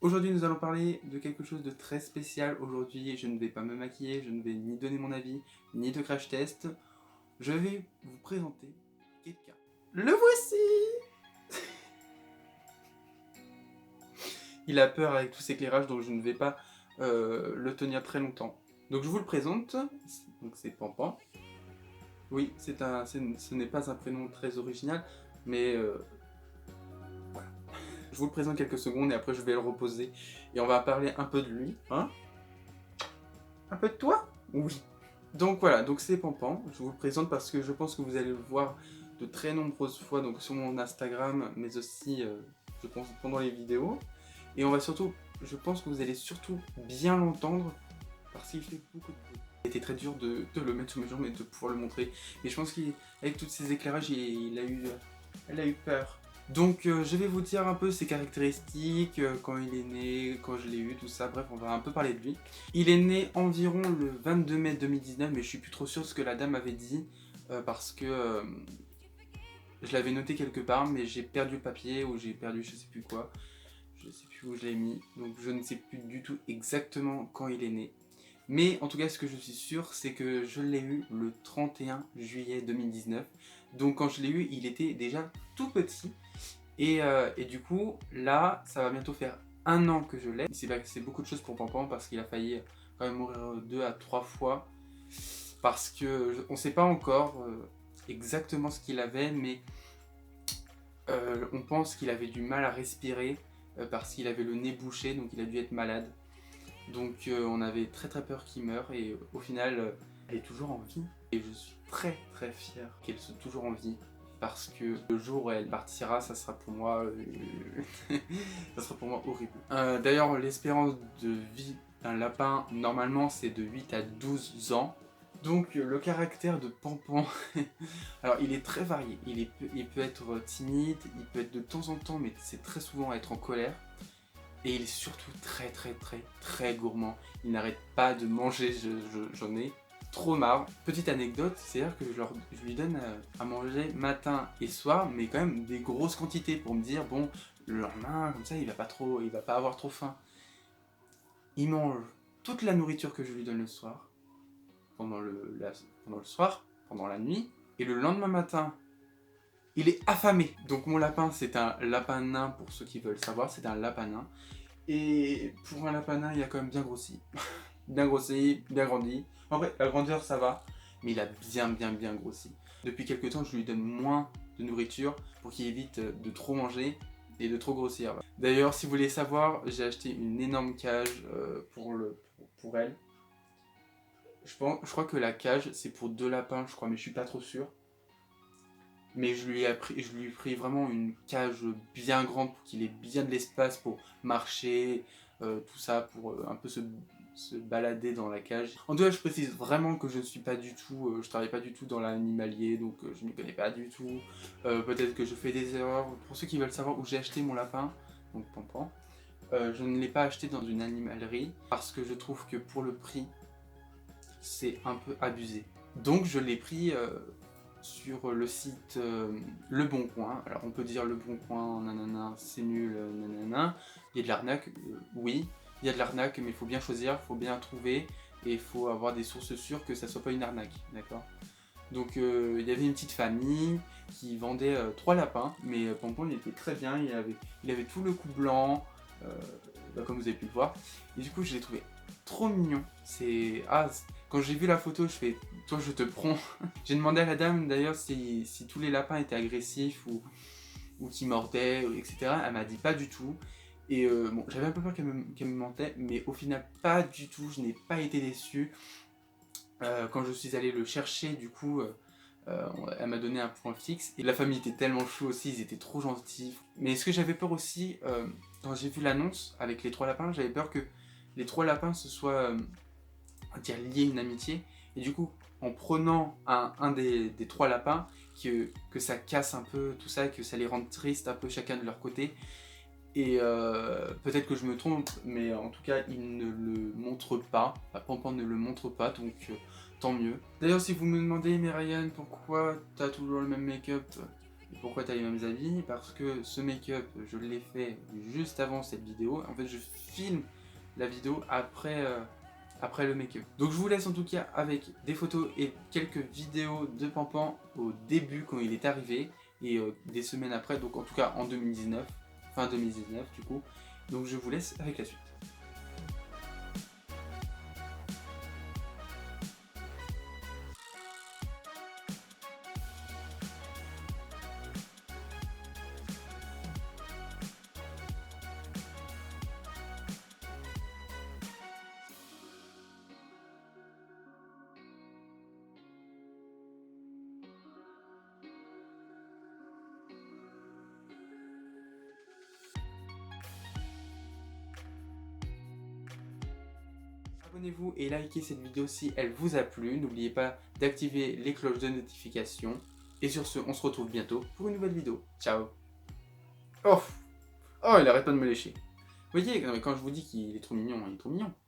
Aujourd'hui, nous allons parler de quelque chose de très spécial. Aujourd'hui, je ne vais pas me maquiller, je ne vais ni donner mon avis, ni de crash test. Je vais vous présenter quelqu'un. Le voici! Il a peur avec tout cet éclairage, donc je ne vais pas le tenir très longtemps. Donc je vous le présente. Donc c'est Pampan. Oui, ce n'est pas un prénom très original, mais voilà. Je vous le présente quelques secondes et après je vais le reposer. Et on va parler un peu de lui. Hein? Un peu de toi? Oui. Donc voilà, donc c'est Pampan, je vous le présente parce que je pense que vous allez le voir de très nombreuses fois donc sur mon Instagram, mais aussi je pense pendant les vidéos. Et on va surtout, je pense que vous allez surtout bien l'entendre parce qu'il fait beaucoup de bruit. C'était très dur de le mettre sous mes jambes et de pouvoir le montrer. Et je pense qu'avec tous ces éclairages, elle a eu peur. Donc je vais vous dire un peu ses caractéristiques, quand il est né, quand je l'ai eu, tout ça, bref on va un peu parler de lui. Il est né environ le 22 mai 2019 mais je suis plus trop sûr de ce que la dame avait dit parce que je l'avais noté quelque part mais j'ai perdu le papier ou j'ai perdu je sais plus quoi. Je sais plus où je l'ai mis, donc je ne sais plus du tout exactement quand il est né. Mais en tout cas ce que je suis sûr c'est que je l'ai eu le 31 juillet 2019. Donc quand je l'ai eu il était déjà tout petit. Et du coup, là, ça va bientôt faire 1 an que je l'ai. Il s'est passé beaucoup de choses pour Pampan parce qu'il a failli quand même mourir 2 à 3 fois. Parce que on ne sait pas encore exactement ce qu'il avait, mais on pense qu'il avait du mal à respirer parce qu'il avait le nez bouché, donc il a dû être malade. Donc on avait très très peur qu'il meure et au final, elle est toujours en vie. Et je suis très très fier qu'elle soit toujours en vie. Parce que le jour où elle partira, ça sera pour moi, ça sera pour moi horrible. D'ailleurs, l'espérance de vie d'un lapin, normalement, c'est de 8 à 12 ans. Donc, le caractère de Pampan, alors il est très varié. Il peut être timide, il peut être de temps en temps, mais c'est très souvent être en colère. Et il est surtout très très très très gourmand. Il n'arrête pas de manger, j'en ai trop marre. Petite anecdote, c'est-à-dire que je lui donne à manger matin et soir, mais quand même des grosses quantités pour me dire, bon, le lendemain, comme ça, il va pas avoir trop faim. Il mange toute la nourriture que je lui donne le soir, pendant pendant le soir, pendant la nuit, et le lendemain matin, il est affamé. Donc mon lapin, c'est un lapin nain, pour ceux qui veulent savoir, c'est un lapin nain. Et pour un lapin nain, il a quand même bien grossi. Bien grossi, bien grandi. En vrai, la grandeur, ça va, mais il a bien grossi. Depuis quelques temps, je lui donne moins de nourriture pour qu'il évite de trop manger et de trop grossir. D'ailleurs, si vous voulez savoir, j'ai acheté une énorme cage pour elle. Je crois que la cage, c'est pour 2 lapins, je crois, mais je suis pas trop sûr. Mais je lui ai pris vraiment une cage bien grande pour qu'il ait bien de l'espace pour marcher, tout ça, pour un peu se balader dans la cage. En tout cas, je précise vraiment que je ne suis pas du tout, je travaille pas du tout dans l'animalier, donc je m'y connais pas du tout. Peut-être que je fais des erreurs. Pour ceux qui veulent savoir où j'ai acheté mon lapin, donc Pampan, je ne l'ai pas acheté dans une animalerie parce que je trouve que pour le prix, c'est un peu abusé. Donc je l'ai pris sur le site Le Bon Coin. Alors on peut dire Le Bon Coin, nanana, c'est nul, nanana. Il y a de l'arnaque, oui, il y a de l'arnaque, mais il faut bien choisir, il faut bien trouver, et il faut avoir des sources sûres que ça soit pas une arnaque, d'accord? Donc il y avait une petite famille qui vendait 3 lapins, mais Pampan il était très bien, il avait tout le cou blanc, euh, comme vous avez pu le voir, et du coup je l'ai trouvé trop mignon. Quand j'ai vu la photo, je fais toi je te prends. J'ai demandé à la dame d'ailleurs si tous les lapins étaient agressifs ou qui mordaient, etc. Elle m'a dit pas du tout. Et bon, j'avais un peu peur qu'elle me mentait, mais au final pas du tout, je n'ai pas été déçu. Quand je suis allé le chercher, du coup, elle m'a donné un point fixe. Et la famille était tellement chou aussi, ils étaient trop gentils. Mais ce que j'avais peur aussi, quand j'ai vu l'annonce avec les 3 lapins, j'avais peur que les 3 lapins se soient dire, liés une amitié. Et du coup, en prenant un des 3 lapins, que ça casse un peu tout ça, que ça les rende tristes un peu chacun de leur côté. Et peut-être que je me trompe, mais en tout cas, il ne le montre pas. Pampan ne le montre pas, donc tant mieux. D'ailleurs, si vous me demandez, mais Ryan, pourquoi t'as toujours le même make-up? Et pourquoi tu as les mêmes habits? Parce que ce make-up, je l'ai fait juste avant cette vidéo. En fait, je filme la vidéo après le make-up. Donc je vous laisse en tout cas avec des photos et quelques vidéos de Pampan au début quand il est arrivé et des semaines après, donc en tout cas en 2019, fin 2019 du coup. Donc je vous laisse avec la suite. Abonnez-vous et likez cette vidéo si elle vous a plu. N'oubliez pas d'activer les cloches de notification. Et sur ce, on se retrouve bientôt pour une nouvelle vidéo. Ciao. Oh, oh, il arrête pas de me lécher. Vous voyez, non, mais quand je vous dis qu'il est trop mignon, il est trop mignon.